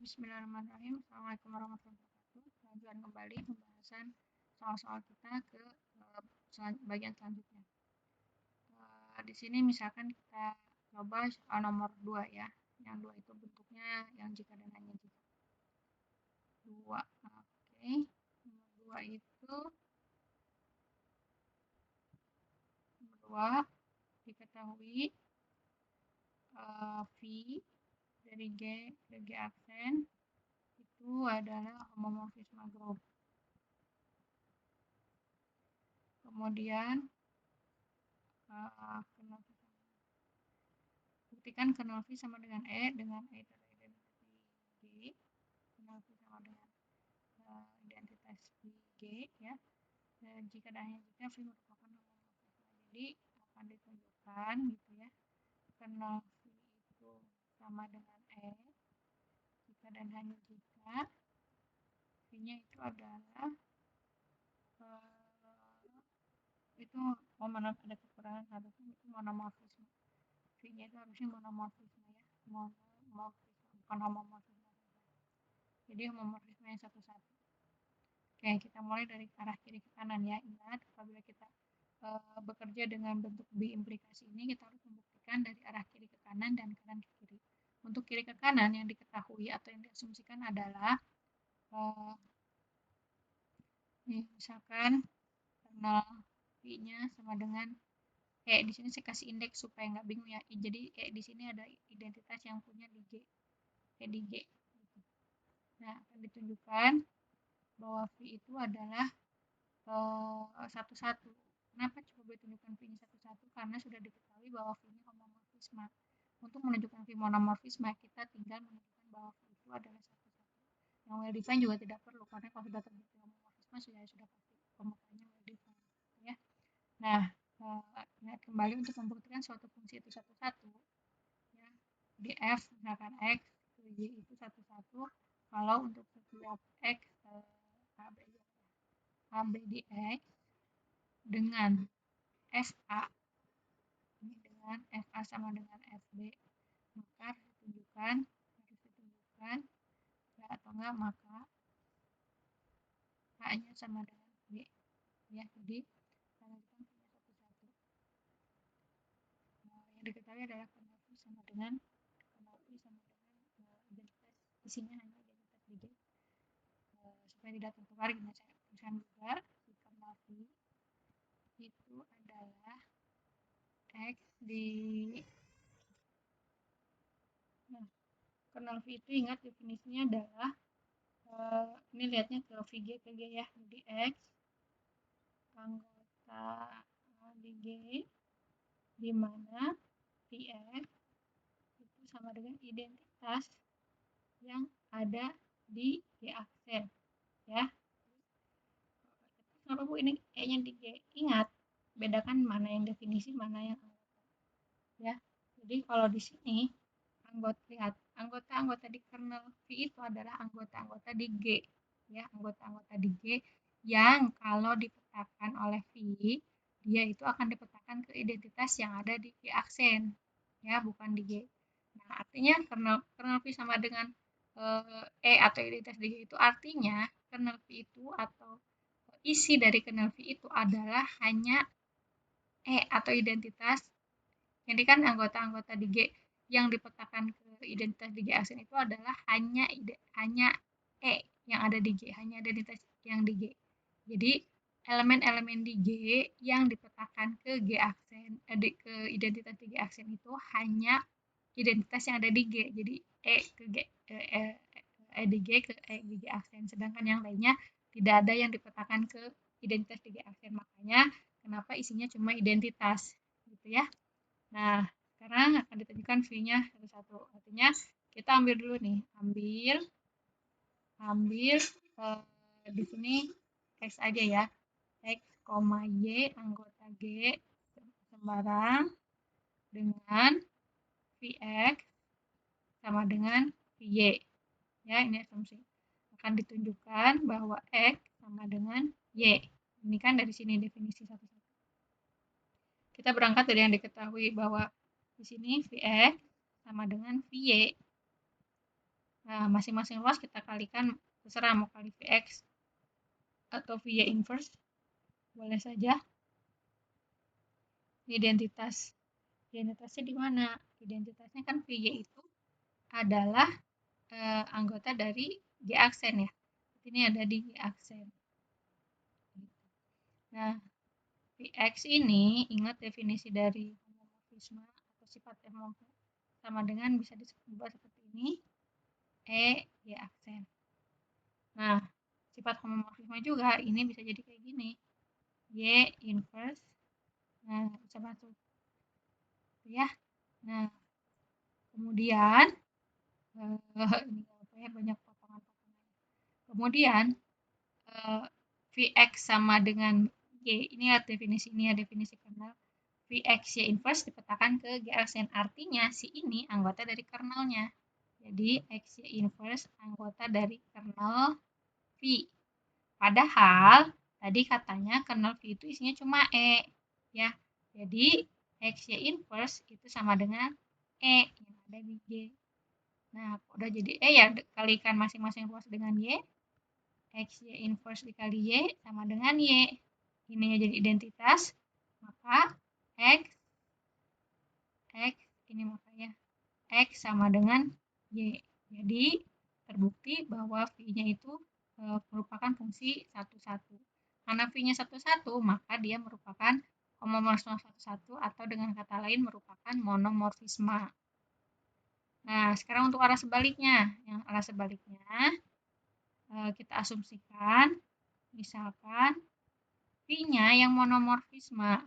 Bismillahirrahmanirrahim. Assalamualaikum warahmatullahi wabarakatuh. Lanjutkan kembali pembahasan soal-soal kita ke bagian selanjutnya. Di sini misalkan kita coba soal nomor 2 ya. Yang 2 itu bentuknya yang jika dan hanya jika. 2. Oke. Nomor 2 itu nomor 2 diketahui V dari G ke G aksen itu adalah homomorfisme grup. Kemudian buktikan kernel V sama dengan E dengan E itu adalah identitas G, kernel V sama dengan identitas G ya. Dan jika dan hanya jika V merupakan homomorfisme, jadi akan ditunjukkan gitu ya, kernel V itu sama dengan E jika dan hanya jika V-nya itu adalah itu ada kekurangan harusnya itu monomorfisme. V-nya itu harusnya monomorfisme ya, monomorfisme bukan homomorfisme. Jadi homomorfisme yang satu-satu. Oke, kita mulai dari arah kiri ke kanan ya. Ingat, apabila kita bekerja dengan bentuk biimplikasi ini, kita harus membuktikan dari arah kiri ke kanan dan kanan ke kiri. Untuk kiri ke kanan yang diketahui atau yang diasumsikan adalah misalkan kernel V-nya sama dengan di sini saya kasih indeks supaya nggak bingung ya. Jadi di sini ada identitas yang punya di G, di G. Nah, akan ditunjukkan bahwa V itu adalah satu-satu. Kenapa coba tunjukkan V-nya satu-satu? Karena sudah diketahui bahwa V-nya homomorfisme. Untuk menunjukkan V monomorfisme, kita tinggal menunjukkan bahwa V itu adalah satu-satu. Yang well define juga tidak perlu, karena kalau sudah terbukti homomorfisme sudah pasti pemakaiannya well define. Ya. Nah, ingat kembali untuk membuktikan suatu fungsi itu satu-satu. Ya. Di F misalkan X, Y itu satu-satu. Kalau untuk setiap X A, B di X dengan FA ini dengan FA sama dengan FB, maka harus ditunjukkan atau enggak maka A-nya sama dengan B ya. Jadi kita punya satu-satu. Yang diketahui adalah kernel V sama dengan identitas isinya hanya identitas D. Supaya tidak tertukar, kita saya tuliskan juga di kernel V itu adalah X di kernel V itu ingat definisinya adalah ini lihatnya ke VG ke G ya. Jadi X anggota di G di mana Vx itu sama dengan identitas yang ada di G aksen ya. Kenapa Bu ini E-nya di G? Ingat, bedakan mana yang definisi, mana yang anggota ya. Jadi kalau di sini lihat anggota-anggota di kernel V itu adalah anggota-anggota di G ya, anggota-anggota di G yang kalau dipetakan oleh V dia itu akan dipetakan ke identitas yang ada di G aksen ya, bukan di G. Nah, artinya kernel V sama dengan atau identitas di G itu artinya kernel V itu atau isi dari kernel V itu adalah hanya atau identitas. Jadi kan anggota-anggota di G yang dipetakan ke identitas di G aksen itu adalah hanya yang ada di G, hanya identitas yang di G. Jadi elemen-elemen di G yang dipetakan ke G aksen ke identitas di G aksen itu hanya identitas yang ada di G. Jadi ke G di G ke di G aksen, sedangkan yang lainnya tidak ada yang dipetakan ke identitas di G aksen. Makanya kenapa isinya cuma identitas gitu ya. Nah, sekarang akan ditunjukkan V-nya satu-satu. Artinya kita ambil dulu nih, ambil di sini X aja ya. X, Y anggota G sembarang dengan Vx sama dengan Vy. Ya, ini asumsi. Akan ditunjukkan bahwa X sama dengan Y. Ini kan dari sini definisi satu-satu. Kita berangkat dari yang diketahui bahwa di sini Vx sama dengan Vy. Nah, masing-masing ruas kita kalikan, terserah mau kali Vx atau Vy inverse, boleh saja. Identitasnya di mana? Identitasnya kan Vy itu adalah anggota dari G aksen ya. Ini ada di G aksen. Nah, Vx ini ingat definisi dari homomorfisme atau sifat homomorfisme sama dengan bisa disebut seperti ini, G aksen. Nah, sifat homomorfisme juga ini bisa jadi kayak gini, Y inverse. Nah, bisa masuk ya. Nah, kemudian ini apa ya, banyak potongan-potongan. Kemudian Vx sama dengan G, ini lihat definisi ini ya, definisi kernel. Vx Y inverse dipetakan ke G aksen, artinya si ini anggota dari kernelnya. Jadi X Y inverse anggota dari kernel V. Padahal tadi katanya kernel V itu isinya cuma E ya. Jadi X Y inverse itu sama dengan E yang ada di G. Nah, udah jadi E ya, kalikan masing-masing ruas dengan Y. X Y inverse dikali Y sama dengan Y. Ininya jadi identitas, maka X ini makanya X sama dengan Y. Jadi terbukti bahwa V-nya itu merupakan fungsi satu-satu. Karena V-nya satu-satu, maka dia merupakan homomorfisme satu-satu atau dengan kata lain merupakan monomorfisme. Nah, sekarang untuk arah sebaliknya. Yang arah sebaliknya kita asumsikan misalkan V-nya yang monomorfisme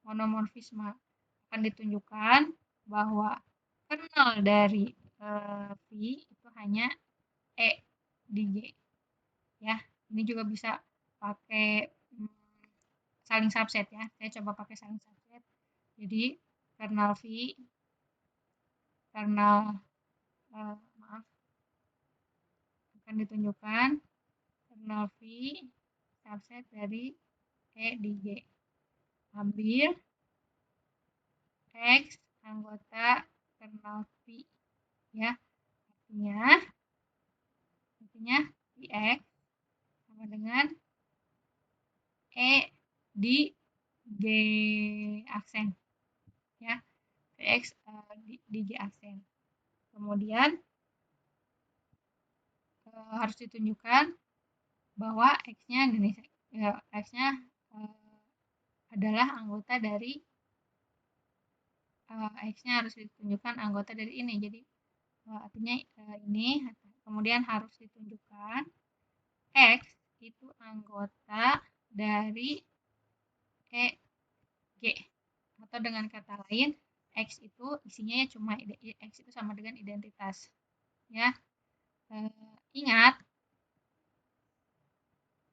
akan ditunjukkan bahwa kernel dari V itu hanya E di G ya. Ini juga bisa pakai saling subset ya. Saya coba pakai saling subset. Jadi kernel V, kernel akan ditunjukkan kernel V subset dari E di G. Ambil X anggota kernel V ya. Artinya Vx sama dengan E di G aksen ya. Vx di G aksen. Kemudian harus ditunjukkan bahwa X-nya gini, ya, X-nya adalah anggota dari X-nya harus ditunjukkan anggota dari ini. Jadi artinya ini, kemudian harus ditunjukkan X itu anggota dari G, atau dengan kata lain X itu isinya ya cuma X itu sama dengan identitas ya. Ingat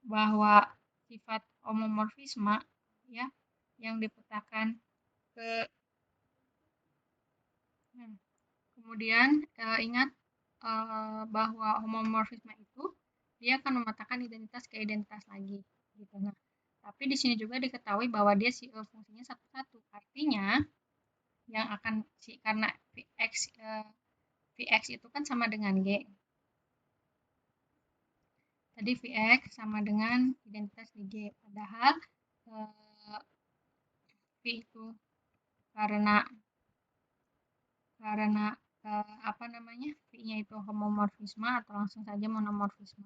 bahwa sifat homomorfisme ya yang dipetakan ke kemudian ingat bahwa homomorfisme itu dia akan memetakan identitas ke identitas lagi gitu. Nah, tapi di sini juga diketahui bahwa dia fungsinya satu-satu. Artinya yang akan karena Vx itu kan sama dengan G. Tadi Vx sama dengan identitas di G. Padahal V itu karena apa namanya, V-nya itu homomorfisme atau langsung saja monomorfisme,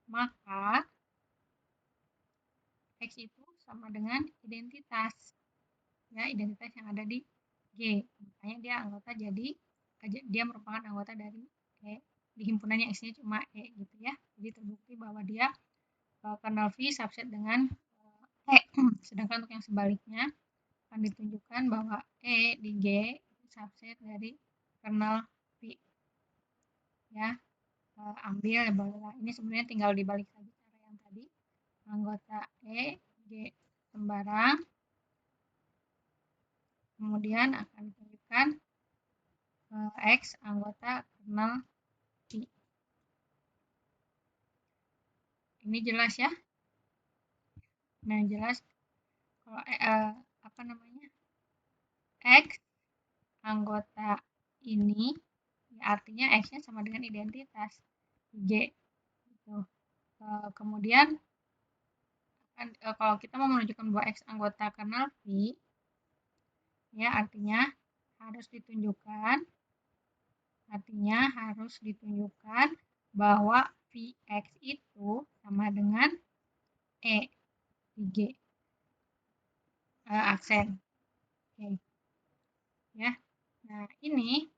maka X itu sama dengan identitas ya, identitas yang ada di G. Makanya dia merupakan anggota dari E. Di himpunannya X-nya cuma E gitu ya. Jadi terbukti bahwa dia kernel V subset dengan E. Sedangkan untuk yang sebaliknya akan ditunjukkan bahwa E di G itu subset dari kernel V ya. Ambil ini sebenarnya tinggal dibalik saja cara yang tadi, anggota E G sembarang, kemudian akan ditunjukkan X anggota kernel V. Ini jelas ya. Nah, jelas kalau apa namanya, X anggota ini, ya artinya X-nya sama dengan identitas G. Gitu. Kemudian kalau kita mau menunjukkan bahwa X anggota kernel V, ya artinya harus ditunjukkan bahwa Vx itu sama dengan E di G aksen. Oke. Ya. Nah, ini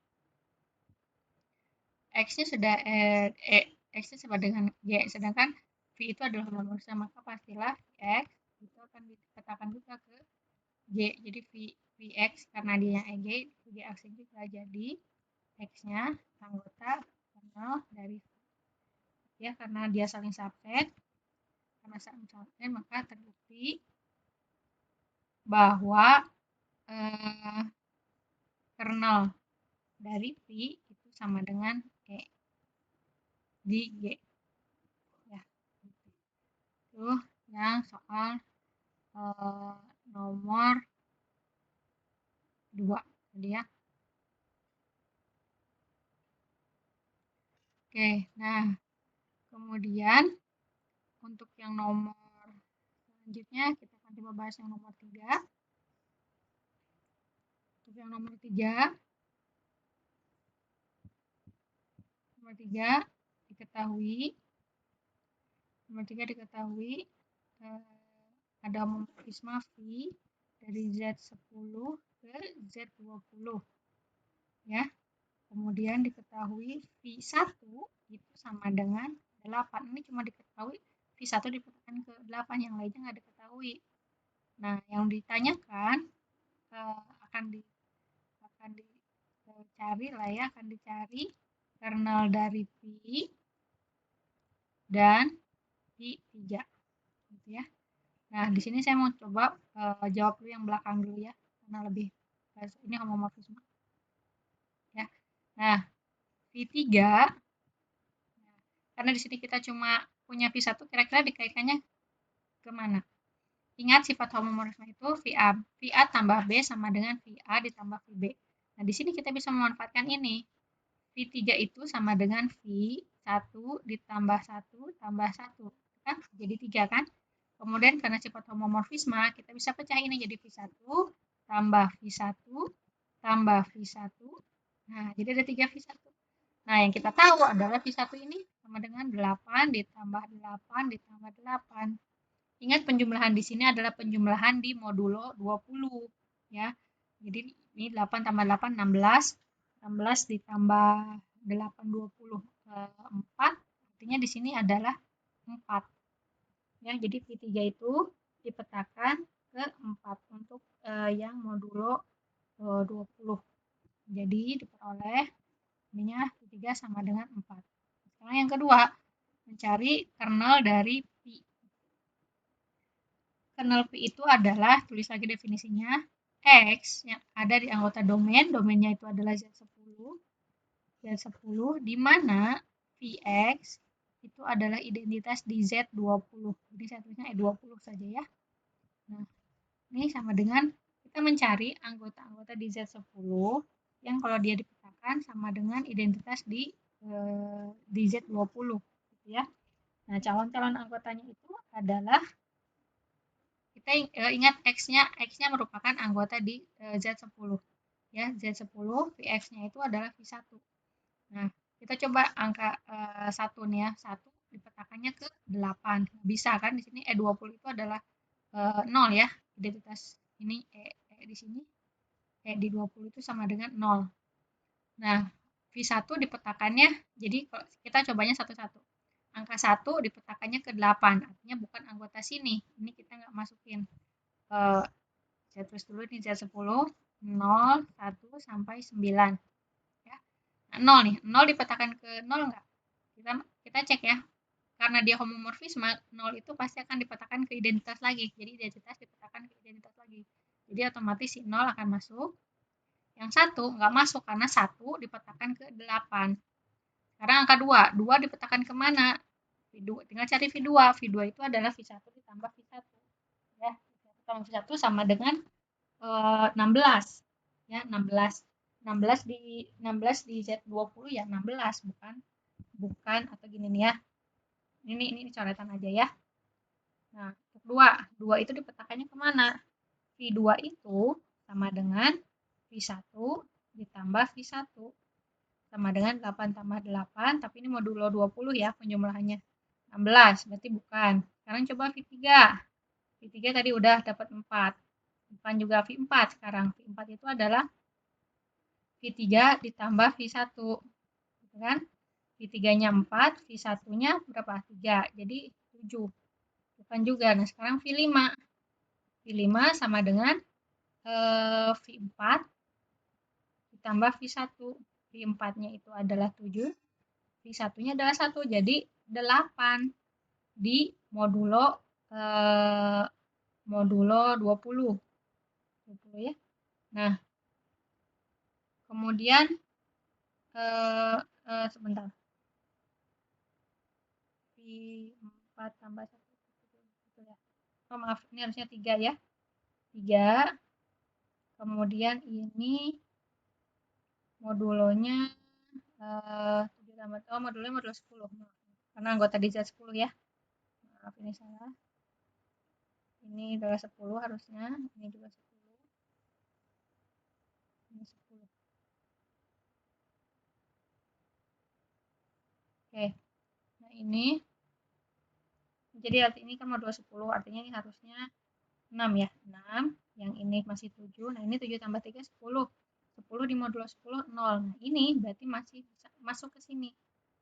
X-nya sudah X-nya sama dengan G, sedangkan V itu adalah homomorfisme, maka pastilah X itu akan dikatakan juga ke G. Jadi Vx karena dia EG, G aksen juga, jadi X-nya anggota kernel dari V. Ya, karena dia saling subset, maka terbukti bahwa kernel dari V itu sama dengan E di G. Ya, itu yang soal nomor 2 tadi ya. Oke, nah kemudian untuk yang nomor selanjutnya kita akan coba bahas yang nomor 3. Untuk yang nomor 3 diketahui ada homomorfisme V dari Z10 ke Z20 ya. Kemudian diketahui V1 itu sama dengan 8. Ini cuma diketahui V1 dipetakan ke 8, yang lainnya nggak diketahui. Nah, yang ditanyakan akan dicari kernel dari V dan V3 gitu ya. Nah, di sini saya mau coba jawab dulu yang belakang dulu ya, karena lebih ini homomorfisme. Ya. Nah, V3 karena di sini kita cuma punya V1, kira-kira dikaitkannya kemana? Ingat sifat homomorfisme itu VA tambah B sama dengan VA ditambah VB. Nah, di sini kita bisa memanfaatkan ini. V3 itu sama dengan V1 ditambah 1 tambah 1. Kan? Jadi 3 kan? Kemudian karena sifat homomorfisme, kita bisa pecah ini jadi V1 tambah V1 tambah V1. Nah, jadi ada 3 V1. Nah, yang kita tahu adalah V1 ini sama dengan 8 ditambah 8 ditambah 8. Ingat penjumlahan di sini adalah penjumlahan di modulo 20 ya. Jadi ini 8 tambah 8 16, 16 ditambah 8 20 4, artinya di sini adalah 4. Ya, jadi V3 itu dipetakan ke 4 untuk yang modulo 20. Jadi diperoleh ininya V3 sama dengan 4. Sekarang yang kedua, mencari kernel dari V. Kernel V itu adalah, tulis lagi definisinya, X yang ada di anggota domain, domainnya itu adalah Z10, di mana Vx itu adalah identitas di Z20. Jadi saya tulisnya E20 saja ya. Nah, ini sama dengan kita mencari anggota-anggota di Z10 yang kalau dia dipetakan sama dengan identitas di Z20 gitu ya. Nah, calon-calon anggotanya itu adalah, kita ingat X-nya merupakan anggota di Z10 ya. Z10 Vx-nya itu adalah V1. Nah, kita coba angka 1 nih ya. 1 dipetakannya ke 8. Bisa kan? Di sini E20 itu adalah 0 ya. Identitas ini E di sini. E di 20 itu sama dengan 0. Nah, V1 dipetakannya, jadi kita cobanya satu-satu. Angka 1 dipetakannya ke 8, artinya bukan anggota sini. Ini kita nggak masukin. Saya tulis dulu ini Z10, 0, 1, sampai 9. Ya. Nah, 0 nih, 0 dipetakan ke 0 nggak? Kita cek ya. Karena dia homomorfisme, 0 itu pasti akan dipetakan ke identitas lagi. Jadi identitas dipetakan ke identitas lagi. Jadi otomatis si 0 akan masuk. Yang 1 nggak masuk karena 1 dipetakan ke 8. Sekarang angka 2. 2 dipetakan kemana? V2. Tinggal cari V2. V2 itu adalah V1 ditambah V1. Ya, V1 tambah V1 sama dengan 16. ya 16. 16 di Z20 ya 16, bukan atau gini nih ya. Ini coretan aja ya. Nah, untuk 2 itu dipetakannya kemana? V2 itu sama dengan V1 ditambah V1 sama dengan 8 tambah 8, tapi ini modulo 20 ya penjumlahannya. 16, berarti bukan. Sekarang coba V3. V3 tadi udah dapat 4. Bukan juga V4 sekarang. V4 itu adalah V3 ditambah V1. Gitu kan? V3-nya 4, V1-nya berapa? 3. Jadi 7. Bukan juga. Nah, sekarang V5. V5 sama dengan V4 ditambah V1. V4-nya itu adalah 7. V1-nya adalah 1. Jadi 8 di modulo 20. 20 ya. Nah, kemudian sebentar. V4 tambah 1 gitu ya. Oh, maaf, ini harusnya 3 ya. 3. Kemudian ini modulonya 7 tambah, modulonya modulo 10. Karena anggota di Z10 ya. Maaf, ini salah. Ini adalah 10 harusnya, ini juga 10. Ini 10. Oke. Nah, ini jadi ini kan modulo 10, artinya ini harusnya 6 ya. 6, yang ini masih 7. Nah, ini 7 tambah 3 10. 10 di modulo 10 0. Nah, ini berarti masih bisa masuk ke sini.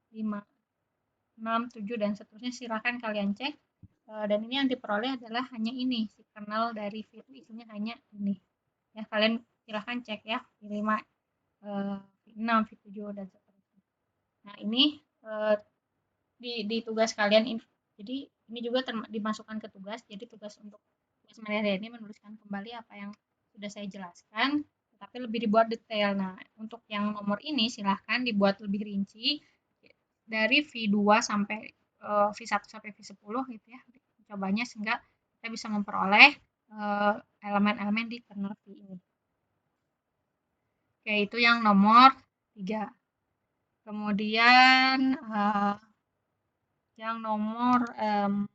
5, 6, 7 dan seterusnya silakan kalian cek. Dan ini yang diperoleh adalah hanya ini, si kernel dari V itu isinya hanya ini. Ya, kalian silahkan cek ya, V5, V6, V7 dan seterusnya. Nah, ini di tugas kalian ini, jadi ini juga dimasukkan ke tugas. Jadi tugas untuk tugas materi ini menuliskan kembali apa yang sudah saya jelaskan, tapi lebih dibuat detail. Nah, untuk yang nomor ini silahkan dibuat lebih rinci dari V2 sampai V1 sampai V10 gitu ya. Cobanya sehingga kita bisa memperoleh elemen-elemen di kernel V ini. Oke, itu yang nomor 3. Kemudian yang nomor 4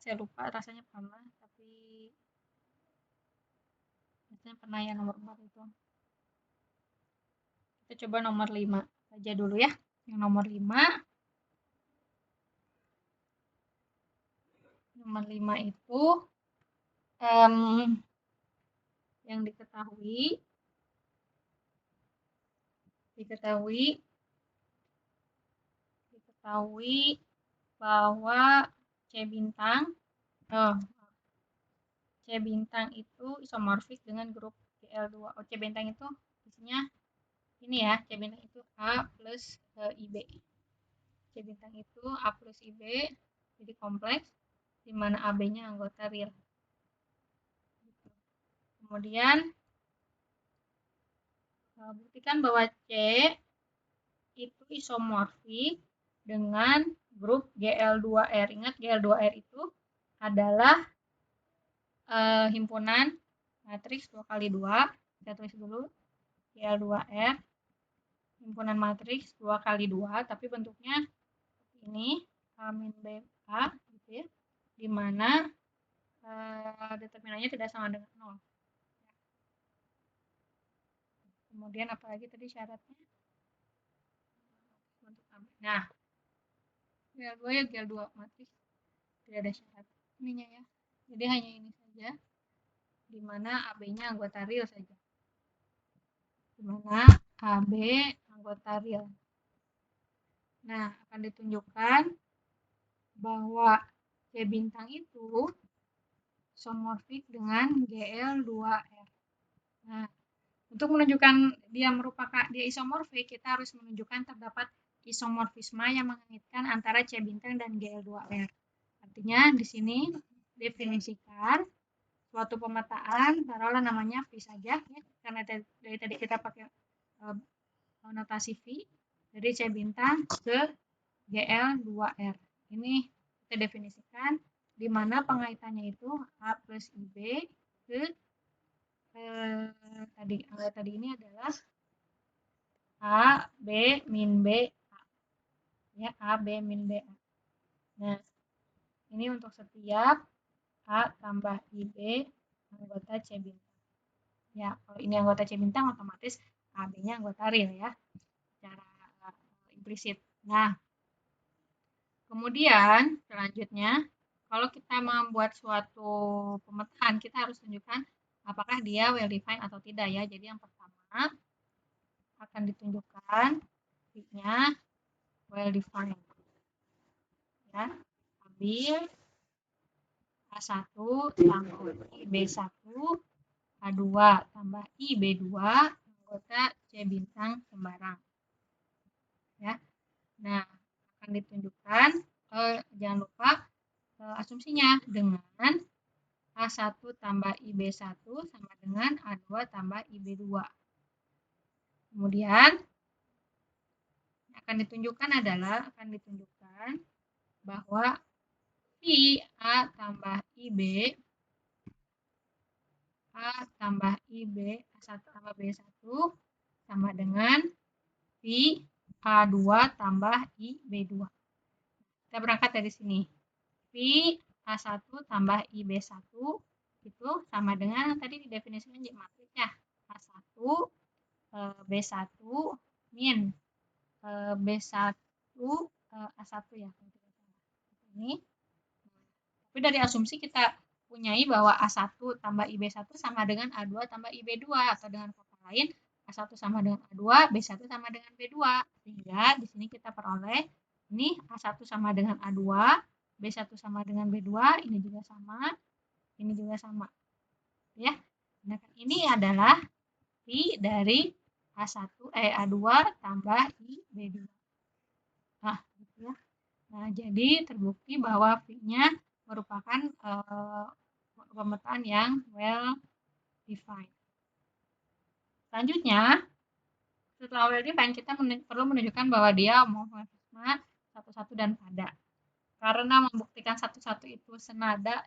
saya lupa, rasanya pernah, tapi rasanya pernah ya nomor 4 itu. Kita coba nomor 5 saja dulu ya. Yang nomor 5. Nomor 5 itu yang diketahui bahwa C bintang itu isomorfik dengan grup Gl2. Oh, C bintang itu isinya ini ya, C bintang itu A plus IB. C bintang itu A plus IB, jadi kompleks, di mana AB-nya anggota real. Kemudian buktikan bahwa C itu isomorfik dengan grup Gl2R. Ingat Gl2R itu adalah himpunan matriks 2x2. Kita tulis dulu Gl2R, himpunan matriks 2x2, tapi bentuknya ini A-B A gitu ya, di mana determinannya tidak sama dengan 0. Kemudian apalagi tadi syaratnya? Nah, Gl2 ya Gl2 matriks tidak ada syarat ininya ya. Jadi hanya ini saja, di mana AB-nya anggota real saja. Di mana AB anggota real. Nah, akan ditunjukkan bahwa C bintang itu isomorfik dengan Gl2R. Nah, untuk menunjukkan dia isomorfik, kita harus menunjukkan terdapat isomorfisme yang mengaitkan antara C bintang dan Gl2R. Artinya di sini definisikan suatu pemetaan, taruhlah namanya V saja ya, karena dari tadi kita pakai notasi V, dari C bintang ke Gl2R. Ini kita definisikan di mana pengaitannya itu A plus IB ke anggota tadi ini adalah A, B, min B, A. Ya, A, B, min B, A. Nah, ini untuk setiap A tambah IB anggota C bintang. Ya, kalau ini anggota C bintang otomatis AB-nya anggota real ya, secara implisit. Nah, kemudian selanjutnya, kalau kita membuat suatu pemetaan, kita harus tunjukkan apakah dia well defined atau tidak ya. Jadi yang pertama akan ditunjukkan V-nya well defined. Ya, ambil A1 tambah IB1 A2 tambah IB2 anggota C bintang sembarang. Ya. Nah, akan ditunjukkan jangan lupa asumsinya dengan A1 tambah IB1 sama dengan A2 tambah IB2. Kemudian akan ditunjukkan bahwa I A tambah IB A tambah IB A1 tambah B1 sama dengan V A2 tambah IB2. Kita berangkat dari sini. V A1 tambah IB1 itu sama dengan tadi didefinisikan jadi matriksnya A1 B1 min B1 A1 ya. Ini. Tapi dari asumsi kita punyai bahwa A1 tambah IB1 sama dengan A2 tambah IB2 atau dengan kata lain A1 sama dengan A2, B1 sama dengan B2. Sehingga di sini kita peroleh ini A1 sama dengan A2, B1 sama dengan B2, ini juga sama, ini juga sama. Ya. Nah, ini adalah V dari A2 tambah IB2. Nah, gitu ya. Nah, jadi terbukti bahwa V-nya merupakan pemetaan yang well defined. Selanjutnya, setelah well defined kita perlu menunjukkan bahwa dia homomorfisme satu-satu dan pada. Karena membuktikan satu-satu itu senada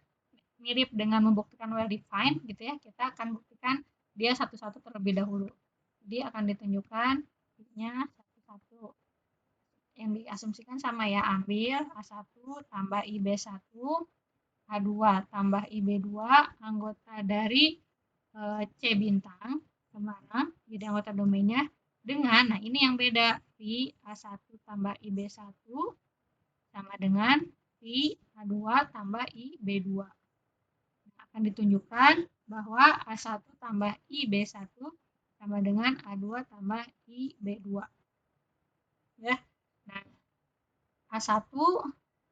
mirip dengan membuktikan well defined gitu ya, kita akan buktikan dia satu-satu terlebih dahulu. Jadi akan ditunjukkan V-nya satu-satu. Yang diasumsikan sama ya, ambil A1 tambah IB1 A2 tambah IB2 anggota dari C bintang kemana jadi anggota domainnya dengan, nah ini yang beda, V A1 tambah IB1 sama dengan V A2 tambah IB2. Nah, akan ditunjukkan bahwa A1 tambah IB1 sama dengan A2 tambah IB2. Ya. Nah, A1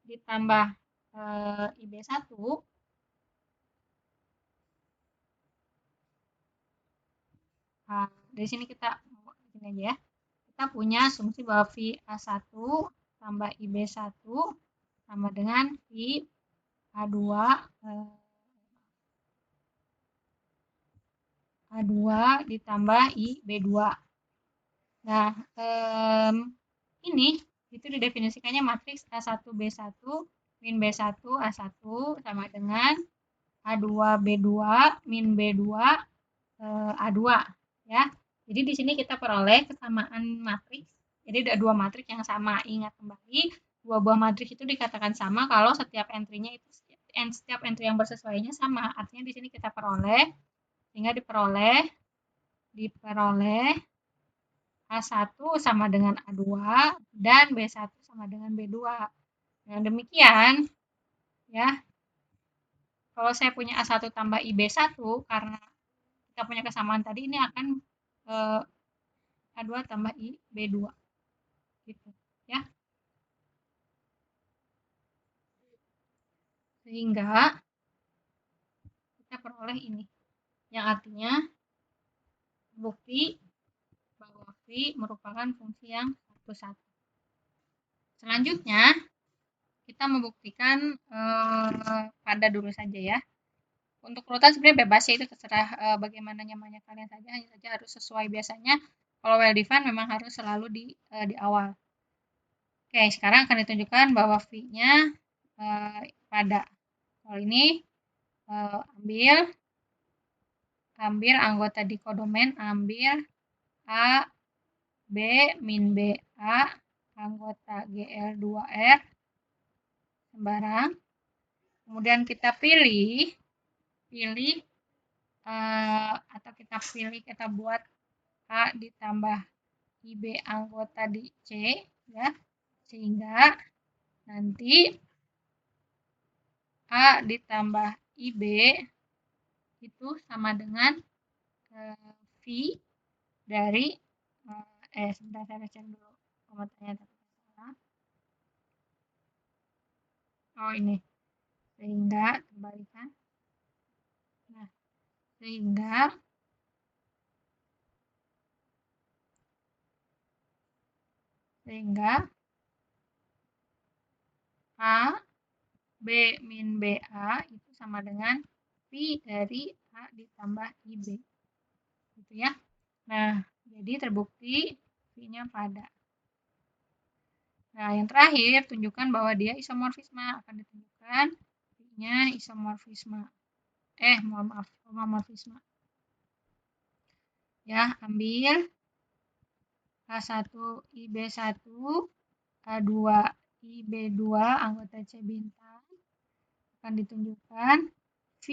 ditambah IB1 dari sini kita ini aja ya. Kita punya asumsi bahwa V A1 tambah IB1 sama dengan V A2 ditambah IB2. Nah, ini itu didefinisikannya matriks A1 B1 min B1 A1 sama dengan A2 B2 min B2 A2 ya. Jadi di sini kita peroleh kesamaan matriks. Jadi ada dua matriks yang sama. Ingat kembali, dua buah matriks itu dikatakan sama kalau setiap entry-nya itu setiap entry yang bersesuaiannya sama. Artinya di sini kita peroleh sehingga diperoleh A1 sama dengan A2 dan B1 sama dengan B2. Dengan demikian ya, kalau saya punya A1 tambah IB1 karena kita punya kesamaan tadi, ini akan A2 tambah IB2 gitu ya. Sehingga kita peroleh ini yang artinya bukti bahwa V merupakan fungsi yang satu-satu. Selanjutnya kita membuktikan pada dulu saja ya. Untuk urutan sebenarnya bebas ya, itu terserah bagaimana nyamannya kalian saja, hanya saja harus sesuai biasanya. Kalau well defined memang harus selalu di awal. Oke, sekarang akan ditunjukkan bahwa V-nya pada. Kalau ini ambil ambil anggota dikodomen, ambil A, B, min B, A, anggota GL2R, sembarang. Kemudian kita pilih atau kita buat A ditambah IB anggota di C, ya, sehingga nanti A ditambah IB itu sama dengan V dari sebentar saya baca dulu komentarnya tapi salah. Oh ini, sehingga kembalikan. Nah, sehingga A B min BA itu sama dengan V dari A ditambah IB. Gitu ya. Nah, jadi terbukti V-nya pada. Nah, yang terakhir, tunjukkan bahwa dia isomorfisme. Akan ditunjukkan V-nya isomorfisme. Mohon maaf, homomorfisme. Ya, ambil A1 IB1, A2 IB2, anggota C bintang. Akan ditunjukkan V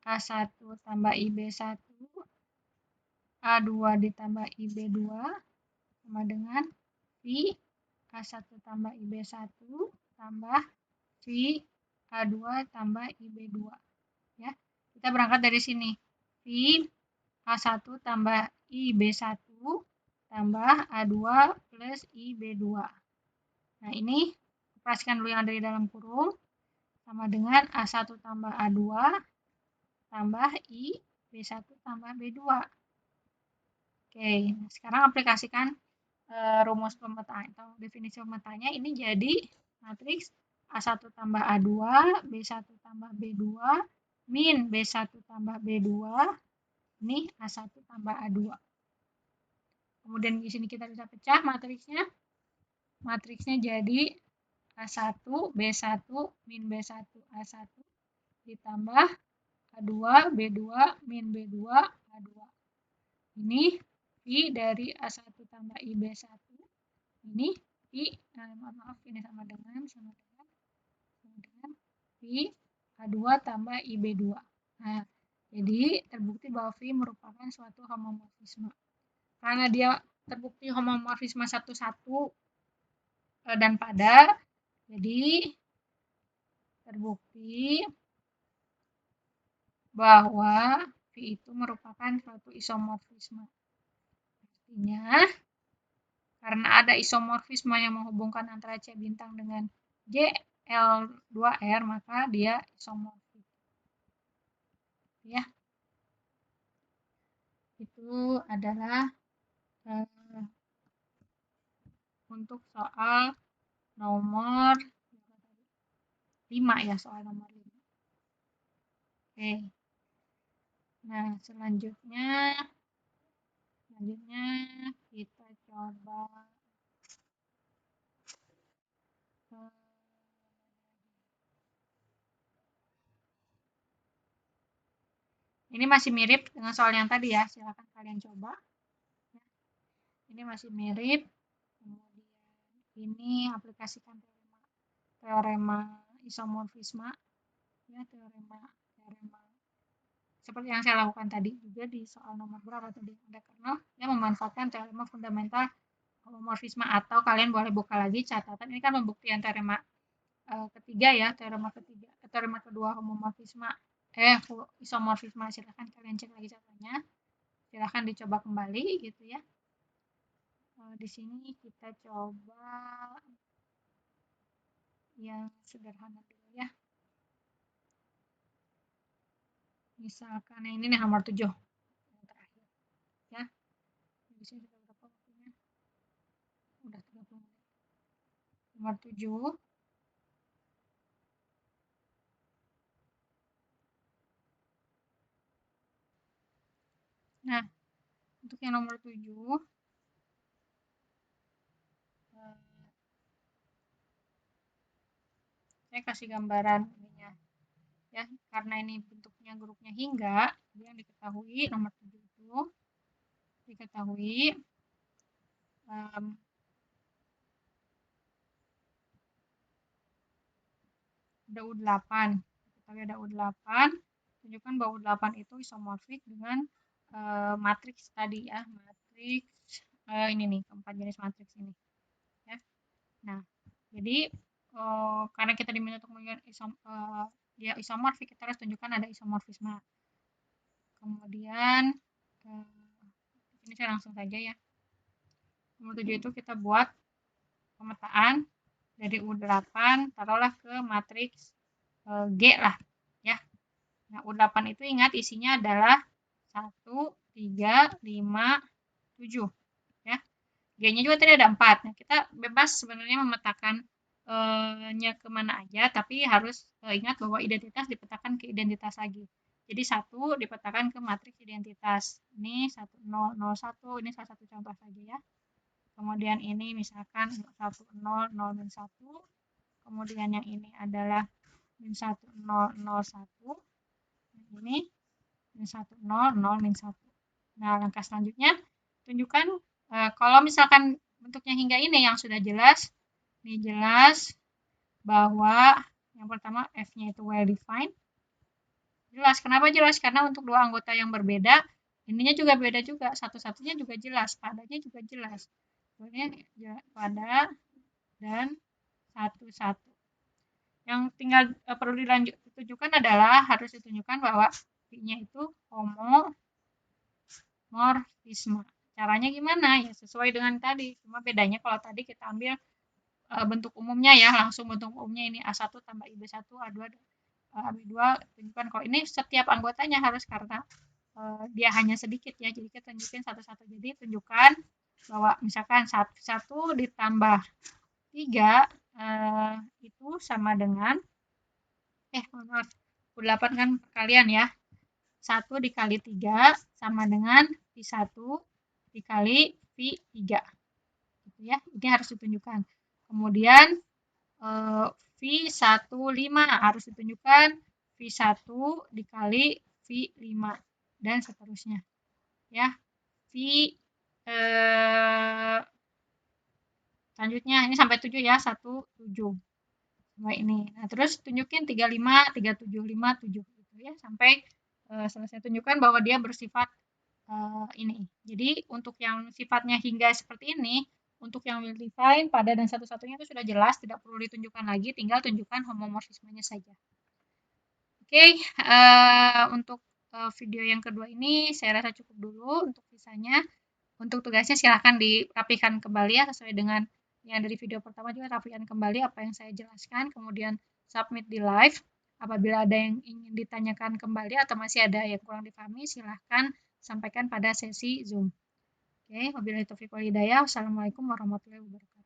A1 tambah IB1, A2 ditambah IB2 sama dengan V A1 tambah IB1 tambah V A2 tambah IB2. Ya, kita berangkat dari sini. V A1 tambah IB1 tambah A2 plus IB2. Nah, ini operasikan dulu yang ada di dalam kurung. Sama dengan A1 tambah A2 tambah IB1 tambah B2. Oke, nah sekarang aplikasikan rumus pemetaan atau definisi pemetanya. Ini jadi matriks A1 tambah A2, B1 tambah B2, min B1 tambah B2, ini A1 tambah A2. Kemudian di sini kita bisa pecah matriksnya. Matriksnya jadi A1, B1, min B1, A1, ditambah A2, B2, min B2, A2. Ini V dari A1 tambah IB1. Ini V, maaf, ini sama dengan V A2 tambah IB2. Nah, jadi terbukti bahwa V merupakan suatu homomorfisme. Karena dia terbukti homomorfisme satu-satu dan pada, jadi terbukti bahwa V itu merupakan suatu isomorfisme. Artinya, karena ada isomorfisme yang menghubungkan antara C bintang dengan GL2R, maka dia isomorfis. Ya. Itu adalah untuk soal nomor 5 ya, soal nomor 5. Oke. Nah, selanjutnya kita coba ini masih mirip dengan soal yang tadi ya, silakan kalian coba. Ini masih mirip. Kemudian ini aplikasikan teorema isomorfisme, ya, teorema seperti yang saya lakukan tadi juga di soal nomor berapa tadi, ada kernel yang memanfaatkan teorema fundamental homomorfisme, atau kalian boleh buka lagi catatan. Ini kan pembuktian teorema ketiga ya, teorema kedua homomorfisme isomorfisme. Silahkan kalian cek lagi catatannya, silahkan dicoba kembali gitu ya. Di sini kita coba yang sederhana dulu ya. Misalkan ini nih nomor 7 yang terakhir ya. Di sini sudah berapa waktunya? Udah 30 menit. Nomor 7. Nah, untuk yang nomor 7 saya kasih gambaran ininya. ya, karena ini bentuknya grupnya hingga, yang diketahui nomor 7 itu diketahui ada U8. Kita ada U8, tunjukkan bahwa U8 itu isomorfik dengan matriks tadi ya, matriks ini nih, keempat jenis matriks ini. Ya. Nah, jadi karena kita diminta untuk menunjukkan dia isomorfik, kita harus tunjukkan ada isomorfisme. Kemudian ini saya langsung saja ya. Nomor 7 itu kita buat pemetaan dari U8, taruhlah ke matriks G lah ya. Nah, U8 itu ingat isinya adalah 1, 3, 5, 7 ya. G-nya juga tadi ada 4. Nah, kita bebas sebenarnya memetakan nya kemana aja, tapi harus ingat bahwa identitas dipetakan ke identitas lagi. Jadi 1 dipetakan ke matriks identitas. Ini 1, 0, 0, 1. Ini salah satu contoh saja ya. Kemudian ini misalkan 1, 0, 0, min 1. Kemudian yang ini adalah min 1, 0, 0, 1. Ini min 1, 0, 0, min 1. Nah, langkah selanjutnya tunjukkan kalau misalkan bentuknya hingga ini yang sudah jelas. Ini jelas bahwa yang pertama F-nya itu well defined. Jelas. Kenapa jelas? Karena untuk dua anggota yang berbeda, ininya juga beda juga. Satu-satunya juga jelas, padanya juga jelas. Kemudian pada dan satu-satu. Yang tinggal perlu ditunjukkan adalah harus ditunjukkan bahwa V-nya itu homomorfisme. Caranya gimana? Ya sesuai dengan tadi. Cuma bedanya kalau tadi kita ambil bentuk umumnya ya, langsung bentuk umumnya ini A1 tambah IB1, A2, AB2, tunjukkan kalau ini setiap anggotanya harus karena dia hanya sedikit ya, jadi kita tunjukin satu-satu. Jadi tunjukkan bahwa misalkan 1 ditambah 3 itu sama dengan maaf, U8 kan perkalian ya. 1 dikali 3 sama dengan V1 dikali V3. Gitu ya. Ini harus ditunjukkan. Kemudian V15 harus ditunjukkan V1 dikali V5 dan seterusnya. Ya. Selanjutnya ini sampai 7 ya, 1, 7. Sampai ini. Nah, terus tunjukin 35, 37, 5, 7 gitu ya, sampai selesai. Tunjukkan bahwa dia bersifat ini. Jadi untuk yang sifatnya hingga seperti ini, untuk yang well defined, pada dan satu-satunya itu sudah jelas, tidak perlu ditunjukkan lagi, tinggal tunjukkan homomorfismenya saja. Oke, untuk video yang kedua ini saya rasa cukup dulu untuk sisanya. Untuk tugasnya silahkan dirapikan kembali ya, sesuai dengan yang dari video pertama juga rapikan kembali apa yang saya jelaskan, kemudian submit di live. Apabila ada yang ingin ditanyakan kembali atau masih ada yang kurang dipahami, silahkan sampaikan pada sesi Zoom. Oke, wabillahi taufiq wal hidayah. Wassalamualaikum warahmatullahi wabarakatuh.